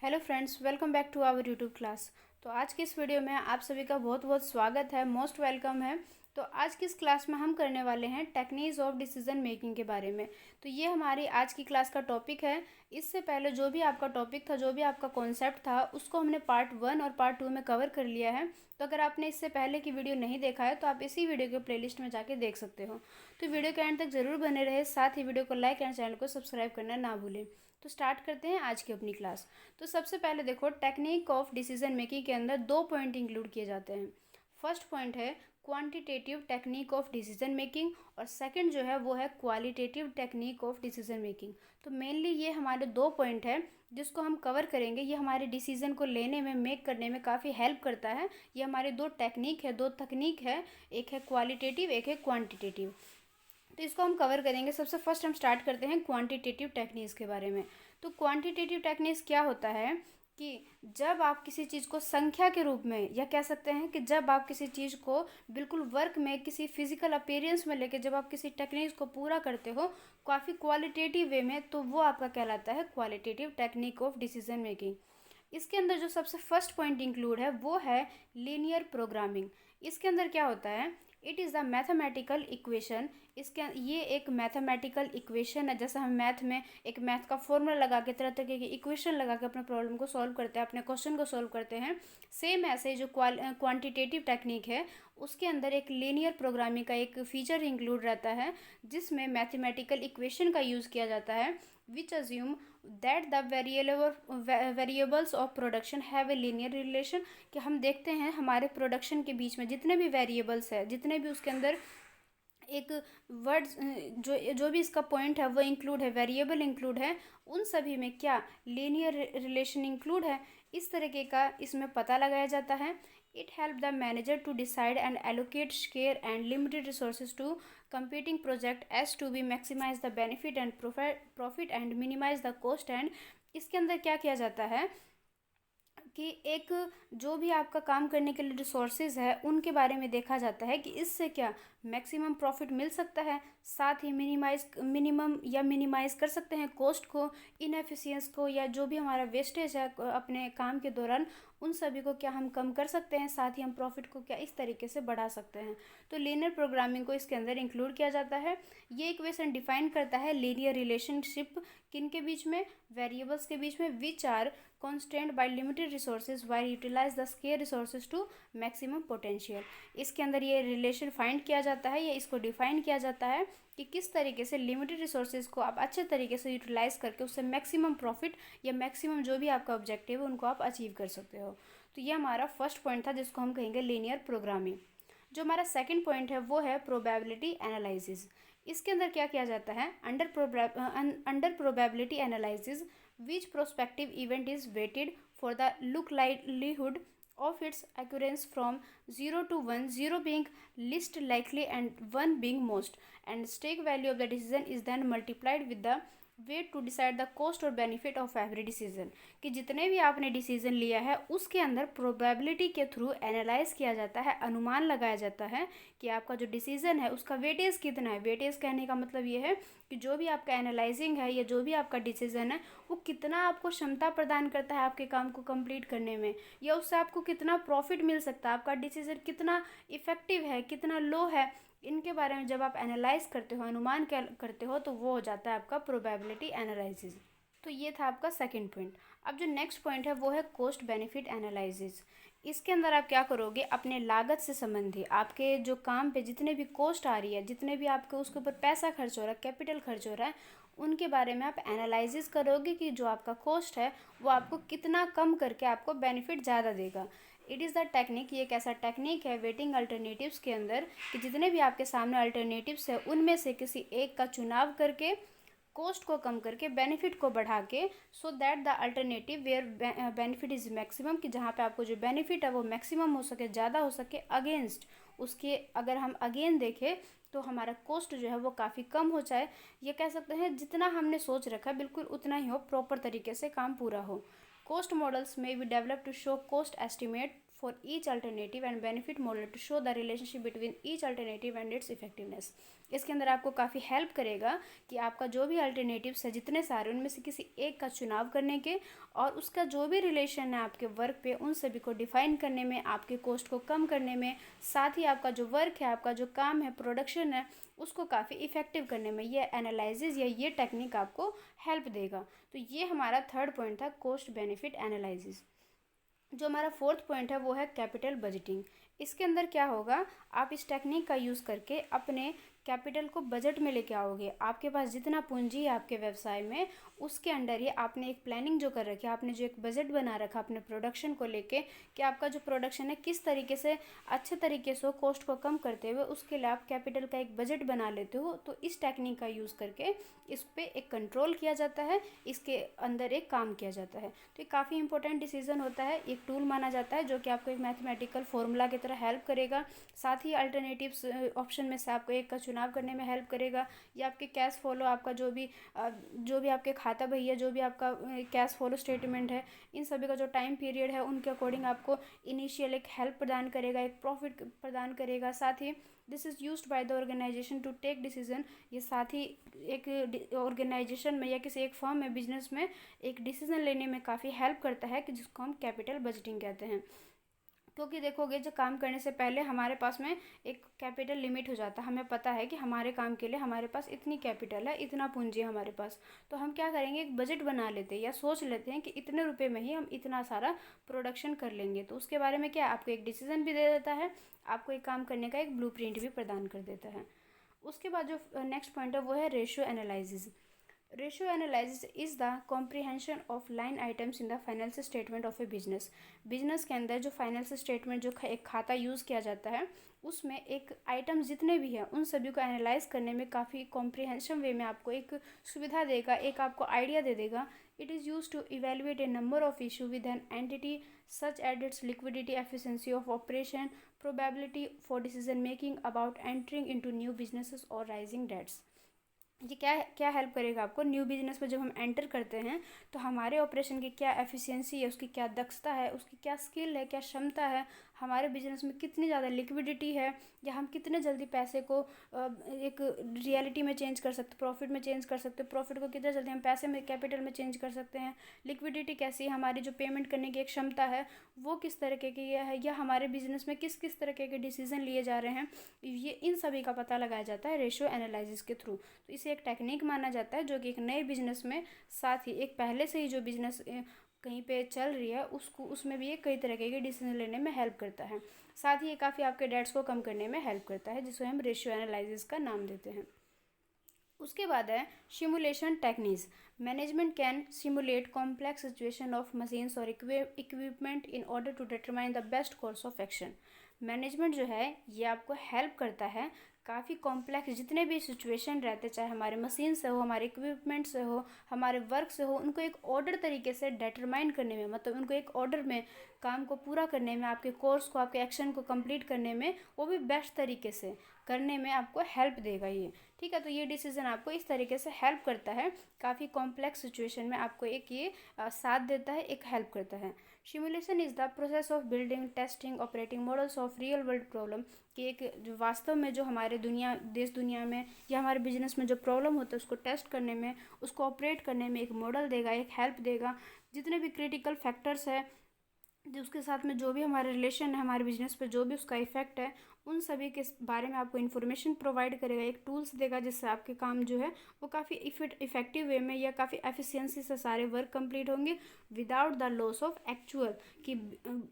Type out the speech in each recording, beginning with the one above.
Hello friends, welcome back to our YouTube class. तो आज की इस वीडियो में आप सभी का बहुत बहुत स्वागत है, मोस्ट वेलकम है। तो आज की इस क्लास में हम करने वाले हैं टेक्निक्स ऑफ डिसीजन मेकिंग के बारे में। तो ये हमारी आज की क्लास का टॉपिक है। इससे पहले जो भी आपका टॉपिक था, जो भी आपका कॉन्सेप्ट था, उसको हमने पार्ट 1 और पार्ट 2 में कवर कर लिया है। तो अगर आपने इससे पहले की वीडियो नहीं देखा है तो आप इसी वीडियो के प्लेलिस्ट में जाके देख सकते हो। तो वीडियो के एंड तक ज़रूर बने रहे, साथ ही वीडियो को लाइक एंड चैनल को सब्सक्राइब करना ना भूलें। तो स्टार्ट करते हैं आज की अपनी क्लास। तो सबसे पहले देखो, टेक्निक ऑफ डिसीजन मेकिंग के अंदर 2 पॉइंट इंक्लूड किए जाते हैं। फर्स्ट पॉइंट है quantitative technique of decision making और सेकंड जो है वो है qualitative technique of decision making. तो मेनली ये हमारे 2 पॉइंट है जिसको हम कवर करेंगे। ये हमारे डिसीजन को लेने में, मेक करने में काफ़ी हेल्प करता है। ये हमारे 2 टेक्निक है, 2 तकनीक है, एक है क्वालिटेटिव, एक है क्वांटिटेटिव। तो इसको हम कवर करेंगे। सबसे फर्स्ट हम स्टार्ट करते हैं क्वांटिटेटिव टेक्निक्स के बारे में। तो क्वांटिटेटिव टेक्निक्स क्या होता है कि जब आप किसी चीज़ को संख्या के रूप में, या कह सकते हैं कि जब आप किसी चीज़ को बिल्कुल वर्क में, किसी फिजिकल अपीयरेंस में लेके जब आप किसी टेक्निक्स को पूरा करते हो काफ़ी क्वालिटेटिव वे में, तो वो आपका कहलाता है qualitative technique of decision making. इसके अंदर जो सबसे फर्स्ट पॉइंट इंक्लूड है वो है लीनियर प्रोग्रामिंग। इसके अंदर क्या होता है, it is the mathematical equation. इसके ये एक मैथमेटिकल इक्वेशन है। जैसे हम मैथ में एक मैथ का फॉर्मूला लगा के, तरह तरह की इक्वेशन लगा के अपने प्रॉब्लम को सॉल्व करते हैं, अपने क्वेश्चन को सॉल्व करते हैं। सेम ऐसे जो क्वांटिटेटिव टेक्निक है उसके अंदर एक लीनियर प्रोग्रामिंग का एक फीचर इंक्लूड रहता है जिसमें मैथमेटिकल इक्वेशन का यूज़ किया जाता है, which assume that the variables of production have a linear relation. कि हम देखते हैं हमारे प्रोडक्शन के बीच में जितने भी वेरिएबल्स है, जितने भी उसके अंदर एक वर्ड्स, जो भी इसका पॉइंट है वो इंक्लूड है, वेरिएबल इंक्लूड है, उन सभी में क्या लीनियर रिलेशन इंक्लूड है, इस तरीके का इसमें पता लगाया जाता है। It help the manager to decide and allocate share and limited resources to competing project as to be maximize the benefit and profit and minimize the cost। And इसके अंदर क्या किया जाता है कि एक जो भी आपका काम करने के लिए रिसोर्सेज है उनके बारे में देखा जाता है कि इससे क्या मैक्सिमम प्रॉफिट मिल सकता है, साथ ही मिनिमाइज कर सकते हैं कॉस्ट को, इनएफिशिएंस को, या जो भी हमारा वेस्टेज है अपने काम के दौरान, उन सभी को क्या हम कम कर सकते हैं, साथ ही हम प्रॉफिट को क्या इस तरीके से बढ़ा सकते हैं। तो लीनियर प्रोग्रामिंग को इसके अंदर इंक्लूड किया जाता है। ये इक्वेशन डिफाइन करता है लीनियर रिलेशनशिप किन के बीच में, वेरिएबल्स के बीच में, which are constrained by limited resources while utilize the scarce resources to maximum potential। इसके अंदर ये रिलेशन फाइंड किया जाता है, या इसको डिफाइन किया जाता है कि किस तरीके से लिमिटेड रिसोर्सेज को आप अच्छे तरीके से यूटिलाइज करके उससे मैक्सिमम प्रॉफिट या मैक्सिमम जो भी आपका ऑब्जेक्टिव है उनको आप अचीव कर सकते हो। तो ये हमारा फर्स्ट पॉइंट था जिसको हम कहेंगे लीनियर प्रोग्रामिंग। जो हमारा सेकंड पॉइंट है वो है प्रोबेबिलिटी एनालिसिस। इसके अंदर क्या किया जाता है, under probability analysis which prospective event is weighted for the look likelihood of its occurrence from 0 to 1, 0 being least likely and 1 being most, and stake value of the decision is then multiplied with the weight to decide the cost और benefit of every decision. कि जितने भी आपने decision लिया है उसके अंदर probability के थ्रू एनालाइज किया जाता है, अनुमान लगाया जाता है कि आपका जो डिसीजन है उसका वेटेज कितना है। वेटेज कहने का मतलब ये है कि जो भी आपका एनालाइजिंग है या जो भी आपका डिसीजन है वो कितना आपको क्षमता प्रदान करता है आपके काम को कंप्लीट करने में, या उससे आपको कितना प्रॉफिट मिल सकता है, आपका डिसीजन कितना इफेक्टिव है, कितना लो है। इनके बारे में जब आप एनालाइज करते हो, अनुमान करते हो, तो वो हो जाता है आपका प्रोबेबिलिटी एनालिसिस। तो ये था आपका सेकंड पॉइंट। अब जो नेक्स्ट पॉइंट है वो है कॉस्ट बेनिफिट एनालिसिस। इसके अंदर आप क्या करोगे, अपने लागत से संबंधी आपके जो काम पे जितने भी कॉस्ट आ रही है, जितने भी आपके उसके ऊपर पैसा खर्च हो रहा है, कैपिटल खर्च हो रहा है, उनके बारे में आप एनालिसिस करोगे कि जो आपका कॉस्ट है वो आपको कितना कम करके आपको बेनिफिट ज़्यादा देगा। इट इज़ द टेक्निक, ये एक ऐसा टेक्निक है वेटिंग अल्टरनेटिव्स के अंदर कि जितने भी आपके सामने अल्टरनेटिव्स है उनमें से किसी एक का चुनाव करके कॉस्ट को कम करके बेनिफिट को बढ़ा के, so that the alternative where benefit is maximum, कि जहाँ पे आपको जो बेनिफिट है वो मैक्सिमम हो सके, ज़्यादा हो सके, अगेंस्ट उसके अगर हम अगेन देखें तो हमारा कॉस्ट जो है वो काफ़ी कम हो जाए। ये कह सकते हैं जितना हमने सोच रखा है बिल्कुल उतना ही हो, प्रॉपर तरीके से काम पूरा हो। Cost models may be developed to show cost estimate for each alternative and benefit model to show the relationship between each alternative and its effectiveness. इसके अंदर आपको काफ़ी हेल्प करेगा कि आपका जो भी अल्टरनेटिव्स है जितने सारे, उनमें से किसी एक का चुनाव करने के और उसका जो भी रिलेशन है आपके वर्क पे, उन सभी को डिफाइन करने में, आपके कॉस्ट को कम करने में, साथ ही आपका जो वर्क है, आपका जो काम है, प्रोडक्शन है, उसको काफ़ी इफेक्टिव करने में ये एनालिसिस या ये टेक्निक आपको हेल्प देगा। तो ये हमारा थर्ड पॉइंट था, कॉस्ट बेनिफिट एनालिसिस। जो हमारा फोर्थ पॉइंट है वो है कैपिटल बजटिंग। इसके अंदर क्या होगा, आप इस टेक्निक का यूज़ करके अपने कैपिटल को बजट में लेके आओगे। आपके पास जितना पूंजी है आपके व्यवसाय में, उसके अंडर ही आपने एक प्लानिंग जो कर रखी है, आपने जो एक बजट बना रखा अपने प्रोडक्शन को लेके कि आपका जो प्रोडक्शन है किस तरीके से अच्छे तरीके से कॉस्ट को कम करते हुए, उसके लिए आप कैपिटल का एक बजट बना लेते हो। तो इस टेक्निक का यूज़ करके इस पर एक कंट्रोल किया जाता है, इसके अंदर एक काम किया जाता है। तो ये काफ़ी इंपॉर्टेंट डिसीजन होता है, एक टूल माना जाता है जो कि आपको एक मैथमेटिकल फॉर्मूला की तरह हेल्प करेगा। साथ ही अल्टरनेटिव्स ऑप्शन में से आपको एक का चुनाव करने में हेल्प करेगा। या आपके कैश फ्लो, आपका जो भी आपके खाता बही है, जो भी आपका कैश फ्लो स्टेटमेंट है, इन सभी का जो टाइम पीरियड है उनके अकॉर्डिंग आपको इनिशियल एक हेल्प प्रदान करेगा, एक प्रॉफिट प्रदान करेगा। साथ ही this is used by the organisation to take decision. ये साथ ही एक ऑर्गेनाइजेशन में या किसी एक फर्म में, बिजनेस में एक डिसीजन लेने में काफ़ी हेल्प करता है, कि जिसको हम कैपिटल बजटिंग कहते हैं। क्योंकि देखोगे, जो काम करने से पहले हमारे पास में एक कैपिटल लिमिट हो जाता है। हमें पता है कि हमारे काम के लिए हमारे पास इतनी कैपिटल है, इतना पूंजी है हमारे पास। तो हम क्या करेंगे, एक बजट बना लेते हैं या सोच लेते हैं कि इतने रुपए में ही हम इतना सारा प्रोडक्शन कर लेंगे। तो उसके बारे में क्या, आपको एक डिसीजन भी दे देता है, आपको एक काम करने का एक ब्लूप्रिंट भी प्रदान कर देता है। उसके बाद जो नेक्स्ट पॉइंट है वो है ratio analysis. Ratio analysis is the comprehension of line items in the financial statement of A business. Business के अंदर जो फाइनेंशियल स्टेटमेंट, जो एक खाता यूज़ किया जाता है, उसमें एक आइटम जितने भी हैं उन सभी को एनालाइज करने में काफ़ी कॉम्प्रिहेंशन वे में आपको एक सुविधा देगा, एक आपको आइडिया दे देगा। It is use to evaluate a number of issue with an entity such as its liquidity, efficiency of operation, probability for decision making about entering into new businesses और राइजिंग डेट्स। ये क्या क्या help करेगा आपको, new business में जब हम enter करते हैं तो हमारे ऑपरेशन की क्या एफिशिएंसी है, उसकी क्या दक्षता है, उसकी क्या स्किल है, क्या क्षमता है, हमारे बिजनेस में कितनी ज़्यादा लिक्विडिटी है, या हम कितने जल्दी पैसे को एक रियलिटी में चेंज कर सकते, प्रॉफिट में चेंज कर सकते, प्रॉफिट को कितने जल्दी हम पैसे में, कैपिटल में चेंज कर सकते हैं। लिक्विडिटी कैसी है, हमारी जो पेमेंट करने की एक क्षमता है वो किस तरीके की है, या हमारे बिजनेस में किस किस तरीके के डिसीजन लिए जा रहे हैं, ये इन सभी का पता लगाया जाता है रेशियो एनालिसिस के थ्रू। तो इसे एक टेक्निक माना जाता है जो कि एक नए बिजनेस में, साथ ही एक पहले से ही जो बिजनेस कहीं पे चल रही है उसको, उसमें भी ये कई तरीके के डिसीजन लेने में हेल्प करता है। साथ ही ये काफ़ी आपके डेट्स को कम करने में हेल्प करता है, जिसे हम रेशियो एनालिसिस का नाम देते हैं। उसके बाद है simulation techniques. Management can simulate complex situation of machines और equipment in order to determine the best course of action. Management जो है ये आपको हेल्प करता है काफ़ी कॉम्प्लेक्स जितने भी सिचुएशन रहते, चाहे हमारे मशीन से हो, हमारे इक्विपमेंट से हो, हमारे वर्क से हो, उनको एक ऑर्डर तरीके से डिटरमाइन करने में, मतलब उनको एक ऑर्डर में काम को पूरा करने में, आपके कोर्स को, आपके एक्शन को कंप्लीट करने में, वो भी बेस्ट तरीके से करने में आपको हेल्प देगा ये। ठीक है, तो ये डिसीजन आपको इस तरीके से हेल्प करता है, काफ़ी कॉम्प्लेक्स सिचुएशन में आपको एक ये साथ देता है, एक हेल्प करता है। Simulation is the process of building, testing, operating models of real world problem. कि एक जो वास्तव में जो हमारे देश दुनिया में या हमारे बिजनेस में जो प्रॉब्लम होता है उसको टेस्ट करने में, उसको ऑपरेट करने में एक मॉडल देगा, एक हेल्प देगा। जितने भी क्रिटिकल फैक्टर्स है, जो उसके साथ में जो भी हमारे रिलेशन है, हमारे बिजनेस पे जो भी उसका इफेक्ट है, उन सभी के बारे में आपको इन्फॉर्मेशन प्रोवाइड करेगा, एक टूल्स देगा, जिससे आपके काम जो है वो काफ़ी इफेक्टिव वे में या काफ़ी एफिशिएंसी से सारे वर्क कंप्लीट होंगे without the loss of actual. कि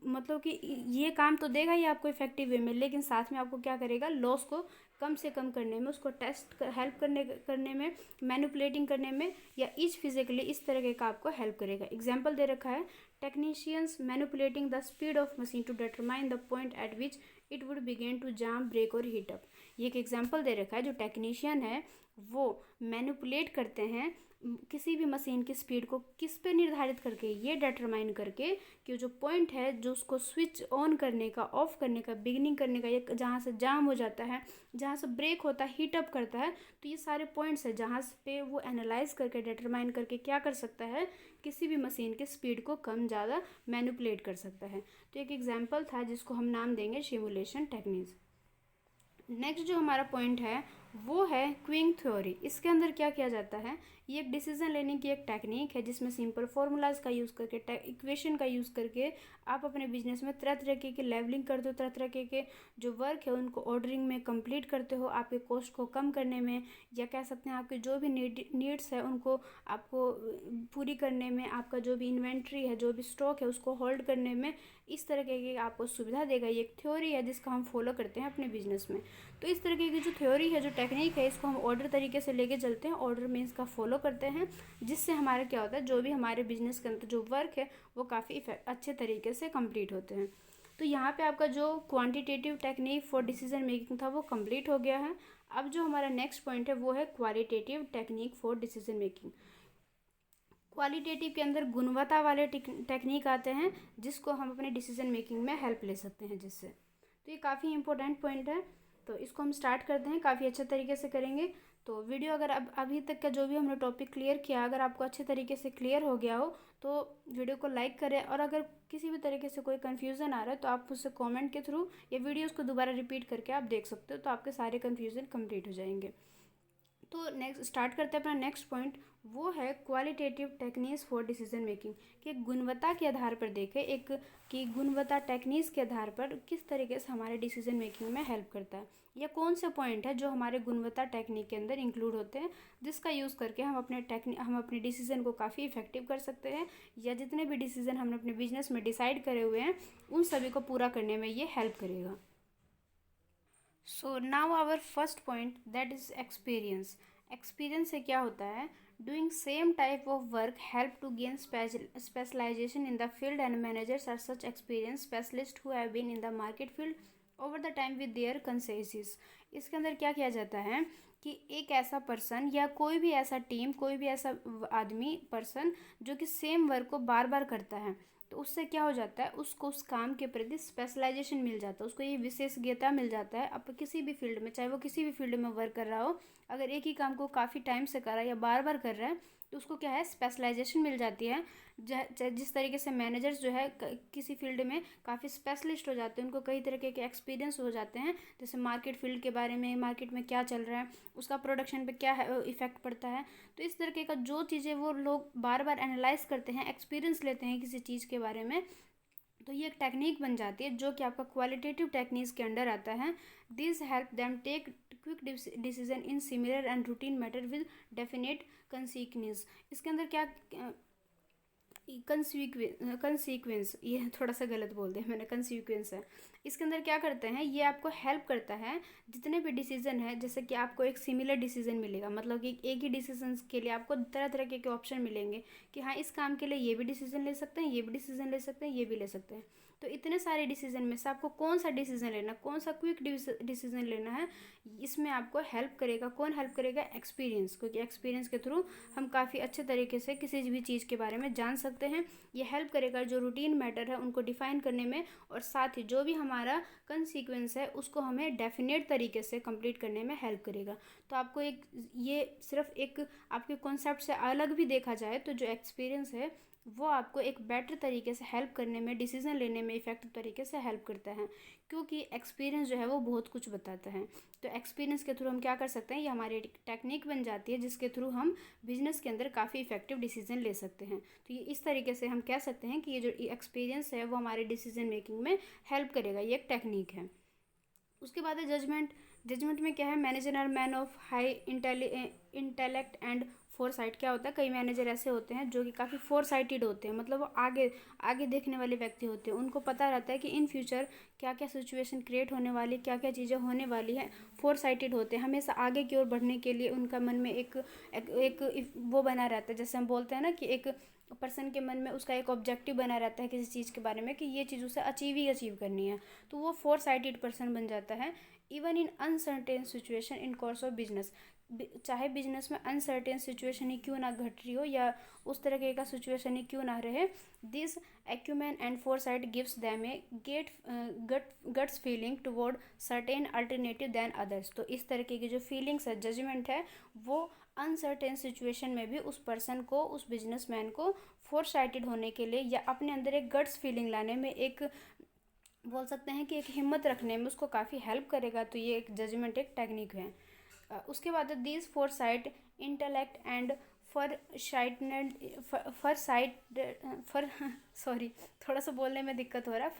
मतलब कि ये काम तो देगा ही आपको इफेक्टिव वे में, लेकिन साथ में आपको क्या करेगा, लॉस को कम से कम करने में, उसको टेस्ट हेल्प करने में, मैनिपुलेटिंग करने में, या ईच फिजिकली इस तरह का आपको हेल्प करेगा। एग्जाम्पल दे रखा है, technicians manipulating the speed of machine to determine the point at which it would begin to jam, break और हीट अप। ये एक एग्जाम्पल दे रखा है, जो टेक्नीशियन है वो मैनिपुलेट करते हैं किसी भी मशीन की स्पीड को किस पे निर्धारित करके, ये डिटरमाइन करके कि जो पॉइंट है जो उसको स्विच ऑन करने का, ऑफ करने का, बिगनिंग करने का, ये जहाँ से जाम हो जाता है, जहाँ से ब्रेक होता है, हीट अप करता है, तो ये सारे पॉइंट्स है जहाँ पे वो एनालाइज करके डिटरमाइन करके क्या कर सकता है, किसी भी मशीन की स्पीड को कम ज़्यादा मैनिपुलेट कर सकता है। तो एक एग्जाम्पल था जिसको हम नाम देंगे सिमुलेशन टेक्निक्स। नेक्स्ट जो हमारा पॉइंट है वो है क्विंग थ्योरी। इसके अंदर क्या किया जाता है, ये एक डिसीजन लेने की एक टेक्निक है जिसमें सिंपल फार्मूलाज का यूज़ करके, इक्वेशन का यूज़ करके आप अपने बिजनेस में तरह तरह के लेवलिंग करते हो, तरह तरह के जो वर्क है उनको ऑर्डरिंग में कंप्लीट करते हो, आपके कॉस्ट को कम करने में, या कह सकते हैं आपके जो भी नीड्स है उनको आपको पूरी करने में, आपका जो भी इन्वेंट्री है, जो भी स्टॉक है उसको होल्ड करने में, इस तरह की आपको सुविधा देगा। ये एक थ्योरी है जिसका हम फॉलो करते हैं अपने बिजनेस में। तो इस तरीके की जो थ्योरी है, जो टेक्निक है, इसको हम ऑर्डर तरीके से लेके चलते हैं, ऑर्डर मीन्स का फॉलो करते हैं, जिससे हमारा क्या होता है, जो भी हमारे बिजनेस के अंदर जो वर्क है वो काफ़ी अच्छे तरीके से कंप्लीट होते हैं। तो यहाँ पे आपका जो quantitative technique for decision making था वो कंप्लीट हो गया है। अब जो हमारा नेक्स्ट पॉइंट है वो है qualitative technique for decision making. Qualitative के अंदर गुणवत्ता वाले टेक्निक आते हैं जिसको हम अपने डिसीजन मेकिंग में हेल्प ले सकते हैं जिससे। तो ये काफ़ी इंपॉर्टेंट पॉइंट है, तो इसको हम स्टार्ट करते हैं, काफ़ी अच्छे तरीके से करेंगे। तो वीडियो अगर अब अभी तक का जो भी हमने टॉपिक क्लियर किया, अगर आपको अच्छे तरीके से क्लियर हो गया हो तो वीडियो को लाइक करें, और अगर किसी भी तरीके से कोई कन्फ्यूज़न आ रहा है तो आप मुझसे कमेंट के थ्रू या वीडियोज़ को दोबारा रिपीट करके आप देख सकते हो, तो आपके सारे कन्फ्यूज़न कंप्लीट हो जाएंगे। तो नेक्स्ट स्टार्ट करते हैं अपना नेक्स्ट पॉइंट, वो है qualitative techniques for decision making. कि गुणवत्ता के आधार पर देखें एक कि गुणवत्ता टेक्निक्स के आधार पर किस तरीके से हमारे डिसीजन मेकिंग में हेल्प करता है, या कौन से पॉइंट है जो हमारे गुणवत्ता टेक्निक के अंदर इंक्लूड होते हैं, जिसका यूज़ करके हम अपने डिसीजन को काफ़ी इफेक्टिव कर सकते हैं, या जितने भी डिसीजन हमने अपने बिजनेस में डिसाइड करे हुए हैं उन सभी को पूरा करने में ये हेल्प करेगा। So now our first point that is experience. Experience से क्या होता है, doing same type of work help to gain specialisation in the field and managers are such experience specialist who have been in the market field over the time with their consensus. इसके अंदर क्या किया जाता है कि एक ऐसा person या कोई भी ऐसा टीम, कोई भी ऐसा आदमी, पर्सन जो कि सेम वर्क को बार बार करता है, तो उससे क्या हो जाता है, उसको उस काम के प्रति स्पेशलाइजेशन मिल जाता है, उसको ये विशेषज्ञता मिल जाता है। अब किसी भी फील्ड में, चाहे वो किसी भी फील्ड में वर्क कर रहा हो, अगर एक ही काम को काफ़ी टाइम से कर रहा है या बार बार कर रहा है तो उसको क्या है, स्पेशलाइजेशन मिल जाती है। जिस तरीके से मैनेजर्स जो है किसी फील्ड में काफ़ी स्पेशलिस्ट हो जाते हैं, उनको कई तरीके के एक्सपीरियंस हो जाते हैं, जैसे मार्केट फील्ड के बारे में, मार्केट में क्या चल रहा है, उसका प्रोडक्शन पे क्या इफेक्ट पड़ता है। तो इस तरीके का जो चीज़ें वो लोग बार बार एनालाइज करते हैं, एक्सपीरियंस लेते हैं किसी चीज़ के बारे में, तो ये एक टेक्निक बन जाती है जो कि आपका क्वालिटेटिव टेक्निक्स के अंडर आता है। This help them take quick decision in similar and routine matter with definite consequence. इसके अंदर क्या कंसीक्वेंस, ये थोड़ा सा गलत बोल दिया मैंने, कंसीक्वेंस है। इसके अंदर क्या करते हैं, ये आपको हेल्प करता है जितने भी डिसीजन है, जैसे कि आपको एक सिमिलर डिसीजन मिलेगा, मतलब कि एक ही डिसीजन के लिए आपको तरह तरह के ऑप्शन मिलेंगे कि हाँ इस काम के लिए ये भी डिसीजन ले सकते हैं, ये भी डिसीजन ले सकते हैं, ये भी ले सकते हैं। तो इतने सारे डिसीजन में से आपको कौन सा डिसीजन लेना, कौन सा क्विक डिसीजन लेना है, इसमें आपको हेल्प करेगा, कौन हेल्प करेगा, एक्सपीरियंस, क्योंकि एक्सपीरियंस के थ्रू हम काफ़ी अच्छे तरीके से किसी भी चीज़ के बारे में जान सकते हैं। ये हेल्प करेगा जो रूटीन मैटर है उनको डिफाइन करने में, और साथ ही जो भी हमारा कंसीक्वेंस है उसको हमें डेफिनेट तरीके से कंप्लीट करने में हेल्प करेगा। तो आपको एक ये सिर्फ एक आपके कॉन्सेप्ट से अलग भी देखा जाए तो जो एक्सपीरियंस है वो आपको एक बेटर तरीके से हेल्प करने में, डिसीजन लेने में इफेक्टिव तरीके से हेल्प करता है, क्योंकि एक्सपीरियंस जो है वो बहुत कुछ बताता है। तो एक्सपीरियंस के थ्रू हम क्या कर सकते हैं, ये हमारी टेक्निक बन जाती है जिसके थ्रू हम बिजनेस के अंदर काफ़ी इफेक्टिव डिसीजन ले सकते हैं। तो ये इस तरीके से हम कह सकते हैं कि ये जो एक्सपीरियंस है वो हमारे डिसीजन मेकिंग में हेल्प करेगा, ये एक टेक्निक है। उसके बाद है जजमेंट। जजमेंट में क्या है, manager are man of high intellect and foresight. क्या होता है, कई मैनेजर ऐसे होते हैं जो कि काफ़ी फोरसाइटेड होते हैं, मतलब वो आगे आगे देखने वाले व्यक्ति होते हैं, उनको पता रहता है कि इन फ्यूचर क्या क्या सिचुएशन क्रिएट होने वाली, क्या क्या चीज़ें होने वाली हैं। फोरसाइटेड होते हैं, हमेशा आगे की ओर बढ़ने के लिए उनका मन में एक वो बना रहता है, जैसे हम बोलते हैं ना कि एक पर्सन के मन में उसका एक ऑब्जेक्टिव बना रहता है किसी चीज़ के बारे में कि ये चीज़ उसे अचीव करनी है, तो वो फोर साइटेड पर्सन बन जाता है। Even in uncertain situation in course of business, चाहे बिजनेस में अनसर्टेन सिचुएशन ही क्यों ना घट रही हो या उस तरह का सिचुएशन ही क्यों ना रहे, this acumen and foresight gives them a guts feeling toward certain alternative than others। तो इस तरीके की जो फीलिंग्स है, जजमेंट है, वो अनसर्टेन सिचुएशन में भी उस पर्सन को, उस बिजनेसमैन को फोरसाइटेड होने के लिए या अपने अंदर एक गट्स फीलिंग लाने में, एक बोल सकते हैं कि एक हिम्मत रखने में उसको काफ़ी हेल्प करेगा। तो ये एक जजमेंट, एक टेक्निक है। उसके बाद these foresight intellect and fur sorry, थोड़ा सा बोलने में दिक्कत हो रहा है।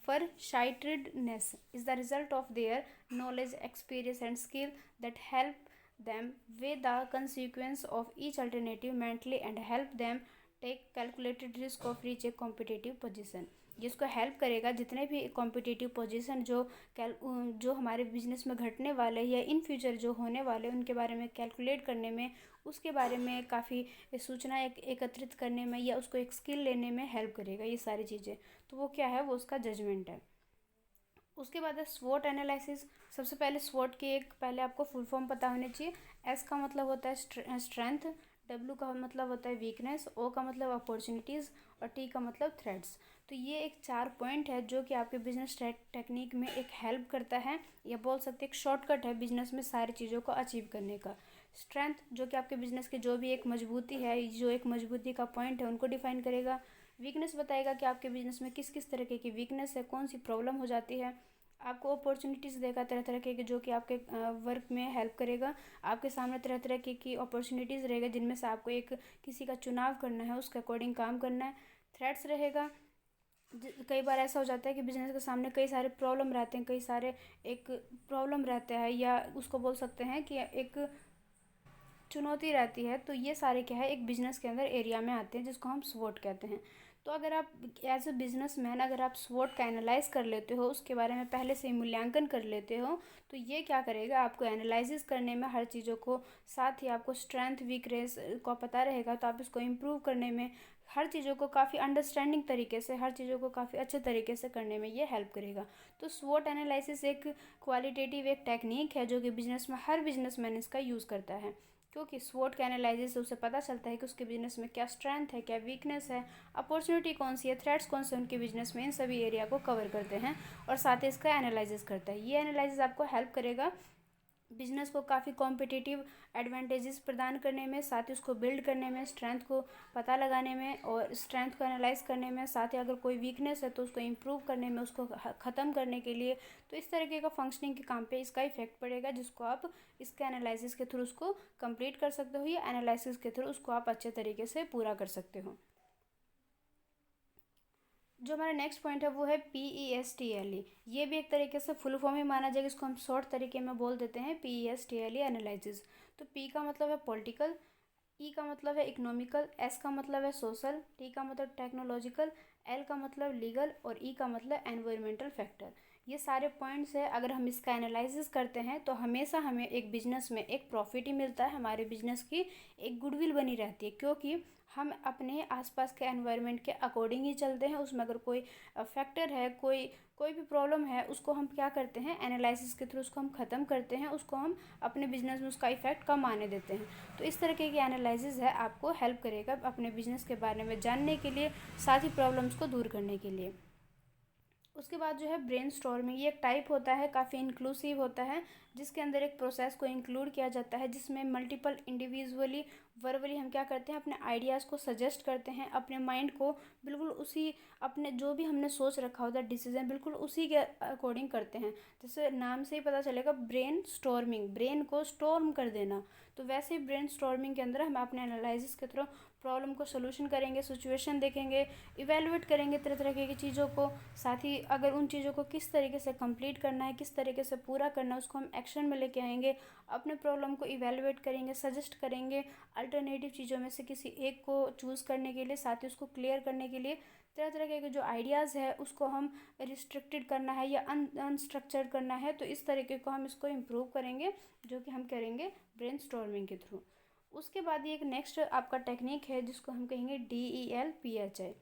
Foresightedness is the result of their knowledge, experience and skill that help them weigh the consequence of each alternative mentally and help them take calculated risk of reach a competitive position। जिसको help करेगा जितने भी competitive position जो हमारे business में घटने वाले या इन फ्यूचर जो होने वाले उनके बारे में कैलकुलेट करने में, उसके बारे में काफ़ी सूचना एकत्रित करने में या उसको एक स्किल लेने में हेल्प करेगा ये सारी चीज़ें। तो वो क्या है, वो उसका जजमेंट है। उसके बाद है स्वॉट एनालिसिस। सबसे पहले स्वॉट की एक पहले आपको फुल फॉर्म पता होनी चाहिए। एस का मतलब होता है स्ट्रेंथ, डब्ल्यू का मतलब होता है वीकनेस, ओ का मतलब अपॉर्चुनिटीज़ और टी का मतलब थ्रेट्स। तो ये एक 4 पॉइंट है जो कि आपके बिजनेस टेक्निक में एक हेल्प करता है, या बोल सकते हैं एक शॉर्टकट है बिजनेस में सारी चीज़ों को अचीव करने का। स्ट्रेंथ जो कि आपके बिजनेस की जो भी एक मजबूती है, जो एक मजबूती का पॉइंट है, उनको डिफाइन करेगा। वीकनेस बताएगा कि आपके बिजनेस में किस किस तरीके की वीकनेस है, कौन सी प्रॉब्लम हो जाती है। आपको अपॉर्चुनिटीज़ देगा तरह तरह के जो कि आपके वर्क में हेल्प करेगा। आपके सामने तरह तरह की अपॉर्चुनिटीज़ रहेगा जिनमें से आपको एक किसी का चुनाव करना है, उसके अकॉर्डिंग काम करना है। थ्रेट्स रहेगा, कई बार ऐसा हो जाता है कि बिजनेस के सामने कई सारे प्रॉब्लम रहते हैं, कई सारे एक प्रॉब्लम रहता है, या उसको बोल सकते हैं कि एक चुनौती रहती है। तो ये सारे क्या है, एक बिजनेस के अंदर एरिया में आते हैं जिसको हम स्वॉट कहते हैं। तो अगर आप एज अ बिजनेसमैन अगर आप स्वॉट का एनालाइज कर लेते हो, उसके बारे में पहले से ही मूल्यांकन कर लेते हो, तो ये क्या करेगा, आपको एनालिसिस करने में हर चीज़ों को, साथ ही आपको स्ट्रेंथ वीकनेस को पता रहेगा, तो आप इसको इम्प्रूव करने में, हर चीज़ों को काफ़ी अंडरस्टैंडिंग तरीके से, हर चीज़ों को काफ़ी अच्छे तरीके से करने में ये हेल्प करेगा। तो स्वॉट एनालिसिस एक क्वालिटेटिव एक टेक्निक है जो कि बिजनेस में हर बिजनेसमैन इसका यूज़ करता है, क्योंकि स्वॉट का एनालिसिस से उसे पता चलता है कि उसके बिजनेस में क्या स्ट्रेंथ है, क्या वीकनेस है, अपॉर्चुनिटी कौन सी है, थ्रेट्स कौन से उनके बिजनेस में, इन सभी एरिया को कवर करते हैं और साथ ही इसका एनालिसिस करता है। ये एनालिसिस आपको हेल्प करेगा बिजनेस को काफ़ी कॉम्पिटिटिव एडवांटेजेस प्रदान करने में, साथ ही उसको बिल्ड करने में, स्ट्रेंथ को पता लगाने में और स्ट्रेंथ को एनालाइज करने में, साथ ही अगर कोई वीकनेस है तो उसको इम्प्रूव करने में, उसको ख़त्म करने के लिए। तो इस तरीके का फंक्शनिंग के काम पे इसका इफेक्ट पड़ेगा, जिसको आप इसके एनालिसिस के थ्रू उसको कंप्लीट कर सकते हो, या एनालिसिस के थ्रू उसको आप अच्छे तरीके से पूरा कर सकते हो। जो हमारा नेक्स्ट पॉइंट है वो है PESTLE। ये भी एक तरीके से फुल फॉर्म ही माना जाएगा, इसको हम शॉर्ट तरीके में बोल देते हैं PESTLE एनालिसिस। तो P का मतलब है पॉलिटिकल, E का मतलब है इकोनॉमिकल, S का मतलब है सोशल, T का मतलब टेक्नोलॉजिकल, L का मतलब लीगल और E का मतलब एनवायरमेंटल फैक्टर। ये सारे पॉइंट्स है, अगर हम इसका एनालिसिस करते हैं तो हमेशा हमें एक बिजनेस में एक प्रॉफिट ही मिलता है, हमारे बिजनेस की एक गुडविल बनी रहती है, क्योंकि हम अपने आसपास के एनवायरनमेंट के अकॉर्डिंग ही चलते हैं। उसमें अगर कोई फैक्टर है, कोई भी प्रॉब्लम है, उसको हम क्या करते हैं, एनालिसिस के थ्रू उसको हम ख़त्म करते हैं, उसको हम अपने बिजनेस में उसका इफेक्ट कम आने देते हैं। तो इस तरीके की एनालिसिस है, आपको हेल्प करेगा अपने बिजनेस के बारे में जानने के लिए, साथ ही प्रॉब्लम्स को दूर करने के लिए। उसके बाद जो है ब्रेनस्टॉर्मिंग, ये एक टाइप होता है, काफ़ी इंक्लूसिव होता है, जिसके अंदर एक प्रोसेस को इंक्लूड किया जाता है, जिसमें मल्टीपल इंडिविजुअली वर्बली हम क्या करते हैं, अपने आइडियाज़ को सजेस्ट करते हैं, अपने माइंड को बिल्कुल उसी, अपने जो भी हमने सोच रखा होता है डिसीजन, बिल्कुल उसी के अकॉर्डिंग करते हैं। जैसे नाम से ही पता चलेगा, ब्रेन स्टॉर्मिंग, ब्रेन को स्टॉर्म कर देना। तो वैसे ही ब्रेन स्टॉर्मिंग के अंदर हम अपने एनालिसिस के थ्रू प्रॉब्लम को सोल्यूशन करेंगे, सिचुएशन देखेंगे, इवेलुएट करेंगे तरह तरह की चीज़ों को, साथ ही अगर उन चीज़ों को किस तरीके से कंप्लीट करना है, किस तरीके से पूरा करना है, उसको हम एक्शन में लेके आएंगे, अपने प्रॉब्लम को इवेलुएट करेंगे, सजेस्ट करेंगे अल्टरनेटिव चीज़ों में से किसी एक को चूज़ करने के लिए, साथ ही उसको क्लियर करने के लिए तरह तरह के जो आइडियाज़ है उसको हम रिस्ट्रिक्टेड करना है या अनस्ट्रक्चर्ड करना है। तो इस तरीके को हम इसको इम्प्रूव करेंगे, जो कि हम करेंगे ब्रेनस्टॉर्मिंग के थ्रू। उसके बाद ये एक नेक्स्ट आपका टेक्निक है जिसको हम कहेंगे DELPHI।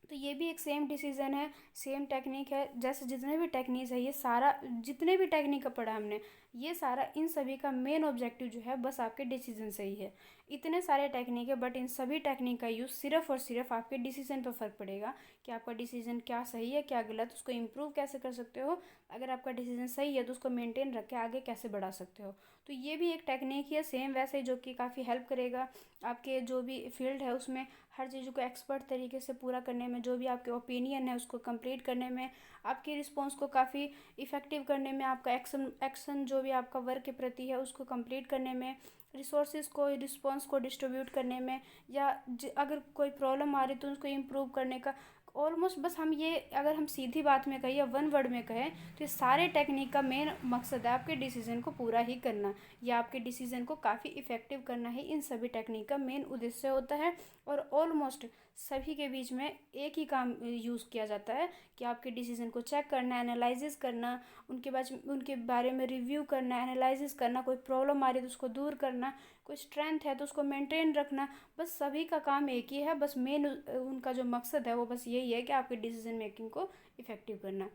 तो ये भी एक सेम डिसीजन है, सेम टेक्निक है, जैसे जितने भी टेक्निक्स है, ये सारा जितने भी टेक्निक का पढ़ा हमने, ये सारा इन सभी का मेन ऑब्जेक्टिव जो है बस आपके डिसीजन से ही है। इतने सारे टेक्निक है बट इन सभी टेक्निक का यूज़ सिर्फ और सिर्फ आपके डिसीजन पर फ़र्क पड़ेगा कि आपका डिसीजन क्या सही है क्या गलत, उसको इम्प्रूव कैसे कर सकते हो। अगर आपका डिसीजन सही है तो उसको मेंटेन रख के आगे कैसे बढ़ा सकते हो। तो ये भी एक टेक्निक ही है सेम वैसे, जो कि काफ़ी हेल्प करेगा आपके जो भी फील्ड है उसमें हर चीज़ों को एक्सपर्ट तरीके से पूरा करने में, जो भी आपके ओपिनियन है उसको कंप्लीट करने में, आपकी रिस्पॉन्स को काफ़ी इफ़ेक्टिव करने में, आपका एक्शन जो भी आपका वर्क के प्रति है उसको कंप्लीट करने में, रिस्पॉन्स को डिस्ट्रीब्यूट करने में, या अगर कोई प्रॉब्लम आ रही है तो उसको इम्प्रूव करने का। ऑलमोस्ट बस हम ये अगर हम सीधी बात में कहें या वन वर्ड में कहें तो ये सारे टेक्निक का मेन मकसद है आपके डिसीजन को पूरा ही करना या आपके डिसीजन को काफ़ी इफ़ेक्टिव करना ही इन सभी टेक्निक का मेन उद्देश्य होता है। और ऑलमोस्ट सभी के बीच में एक ही काम यूज़ किया जाता है कि आपके डिसीजन को चेक करना, एनालिसिस करना, उनके बारे में रिव्यू करना, एनालिसिस करना, कोई प्रॉब्लम आ रही है तो उसको दूर करना, कोई स्ट्रेंथ है तो उसको मेंटेन रखना। बस सभी का काम एक ही है, बस मेन उनका जो मकसद है वो बस यही है कि आपके डिसीजन मेकिंग को इफ़ेक्टिव करना।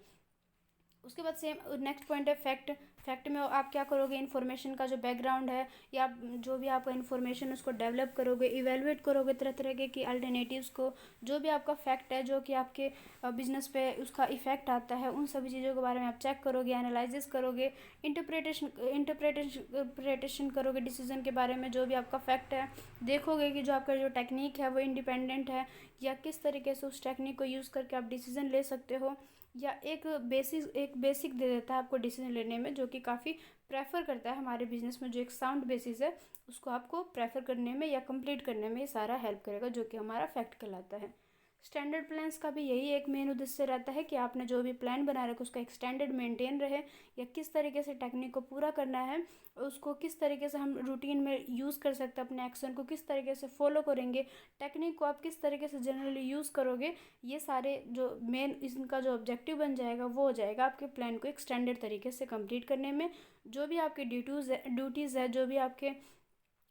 उसके बाद सेम नेक्स्ट पॉइंट है फैक्ट में आप क्या करोगे, इन्फॉर्मेशन का जो बैकग्राउंड है या जो भी आपका इन्फॉर्मेशन उसको डेवलप करोगे, इवेलुएट करोगे तरह तरह के अल्टरनेटिव्स को, जो भी आपका फैक्ट है जो कि आपके बिजनेस पे उसका इफेक्ट आता है, उन सभी चीज़ों के बारे में आप चेक करोगे, एनालिसिस करोगे, इंटरप्रिटेशन करोगे डिसीजन के बारे में। जो भी आपका फैक्ट है देखोगे कि जो आपका जो टेक्निक है वो इंडिपेंडेंट है या किस तरीके से उस टेक्निक को यूज़ करके आप डिसीजन ले सकते हो, या एक बेसिक दे देता है आपको डिसीजन लेने में, जो कि काफ़ी प्रेफर करता है हमारे बिजनेस में। जो एक साउंड बेसिस है उसको आपको प्रेफर करने में या कंप्लीट करने में ये सारा हेल्प करेगा, जो कि हमारा फैक्ट कहलाता है। स्टैंडर्ड प्लान्स का भी यही एक मेन उद्देश्य रहता है कि आपने जो भी प्लान बना रखा उसका एक स्टैंडर्ड मेंटेन रहे, या किस तरीके से टेक्निक को पूरा करना है, उसको किस तरीके से हम रूटीन में यूज़ कर सकते हैं, अपने एक्शन को किस तरीके से फॉलो करेंगे, टेक्निक को आप किस तरीके से जनरली यूज़ करोगे। ये सारे जो मेन इनका जो ऑब्जेक्टिव बन जाएगा वो हो जाएगा आपके प्लान को एक स्टैंडर्ड तरीके से कंप्लीट करने में। जो भी आपकी ड्यूटीज़ है, जो भी आपके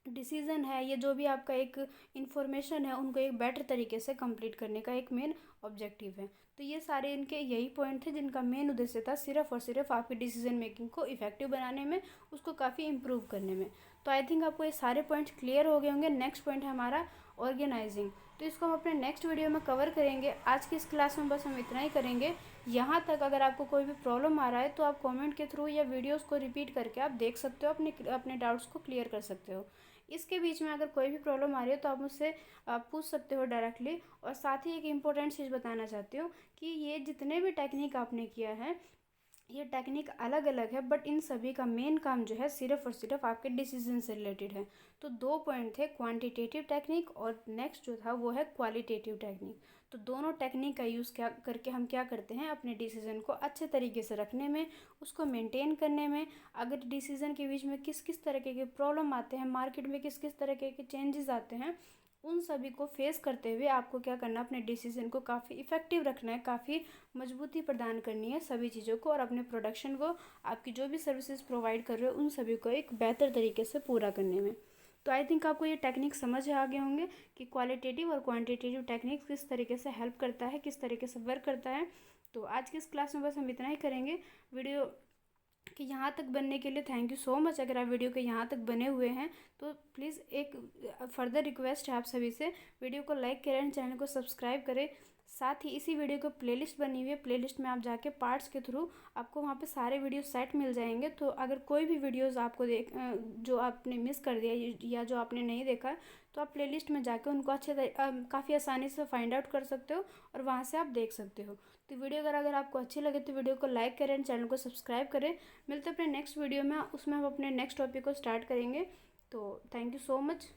डिसीज़न है, ये जो भी आपका एक इन्फॉर्मेशन है, उनको एक बेटर तरीके से कंप्लीट करने का एक मेन ऑब्जेक्टिव है। तो ये सारे इनके यही पॉइंट थे जिनका मेन उद्देश्य था सिर्फ और सिर्फ आपकी डिसीजन मेकिंग को इफेक्टिव बनाने में, उसको काफ़ी इम्प्रूव करने में। तो आई थिंक आपको ये सारे पॉइंट्स क्लियर हो गए होंगे। नेक्स्ट पॉइंट है हमारा ऑर्गेनाइजिंग, तो इसको हम अपने नेक्स्ट वीडियो में कवर करेंगे। आज की इस क्लास में बस हम इतना ही करेंगे। यहाँ तक अगर आपको कोई भी प्रॉब्लम आ रहा है तो आप कमेंट के थ्रू या वीडियोस को रिपीट करके आप देख सकते हो, अपने डाउट्स को क्लियर कर सकते हो। इसके बीच में अगर कोई भी प्रॉब्लम आ रही है तो आप मुझसे पूछ सकते हो डायरेक्टली। और साथ ही एक इम्पोर्टेंट चीज़ बताना चाहती हूँ कि ये जितने भी टेक्निक आपने किया है ये टेक्निक अलग अलग है, बट इन सभी का मेन काम जो है सिर्फ और सिर्फ आपके डिसीजन से रिलेटेड है। तो दो पॉइंट थे, क्वांटिटेटिव टेक्निक और नेक्स्ट जो था वो है क्वालिटेटिव टेक्निक। तो दोनों टेक्निक का यूज़ क्या करके हम क्या करते हैं, अपने डिसीजन को अच्छे तरीके से रखने में, उसको मेंटेन करने में। अगर डिसीजन के बीच में किस किस तरीके के प्रॉब्लम आते हैं, मार्केट में किस किस तरीके के चेंजेस आते हैं, उन सभी को फेस करते हुए आपको क्या करना है, अपने डिसीजन को काफ़ी इफ़ेक्टिव रखना है, काफ़ी मजबूती प्रदान करनी है सभी चीज़ों को, और अपने प्रोडक्शन को, आपकी जो भी सर्विसेज प्रोवाइड कर रहे हो उन सभी को एक बेहतर तरीके से पूरा करने में। तो आई थिंक आपको ये टेक्निक समझ आ गए होंगे कि क्वालिटेटिव और क्वांटिटेटिव टेक्निक किस तरीके से हेल्प करता है, किस तरीके से वर्क करता है। तो आज की इस क्लास में बस हम इतना ही करेंगे। वीडियो कि यहाँ तक बनने के लिए थैंक यू सो मच। अगर आप वीडियो के यहाँ तक बने हुए हैं तो प्लीज़ एक फर्दर रिक्वेस्ट है आप सभी से, वीडियो को लाइक करें, चैनल को सब्सक्राइब करें। साथ ही इसी वीडियो को प्लेलिस्ट बनी हुई है, प्लेलिस्ट में आप जाके पार्ट्स के थ्रू आपको वहाँ पे सारे वीडियो सेट मिल जाएंगे। तो अगर कोई भी वीडियोस आपको जो आपने मिस कर दिया या जो आपने नहीं देखा तो आप प्लेलिस्ट में जाके उनको काफ़ी आसानी से फाइंड आउट कर सकते हो और वहाँ से आप देख सकते हो। तो वीडियो अगर आपको अच्छी लगे तो वीडियो को लाइक करें, चैनल को सब्सक्राइब करें। मिलते हैं अपने नेक्स्ट वीडियो में, उसमें हम अपने नेक्स्ट टॉपिक को स्टार्ट करेंगे। तो थैंक यू सो मच।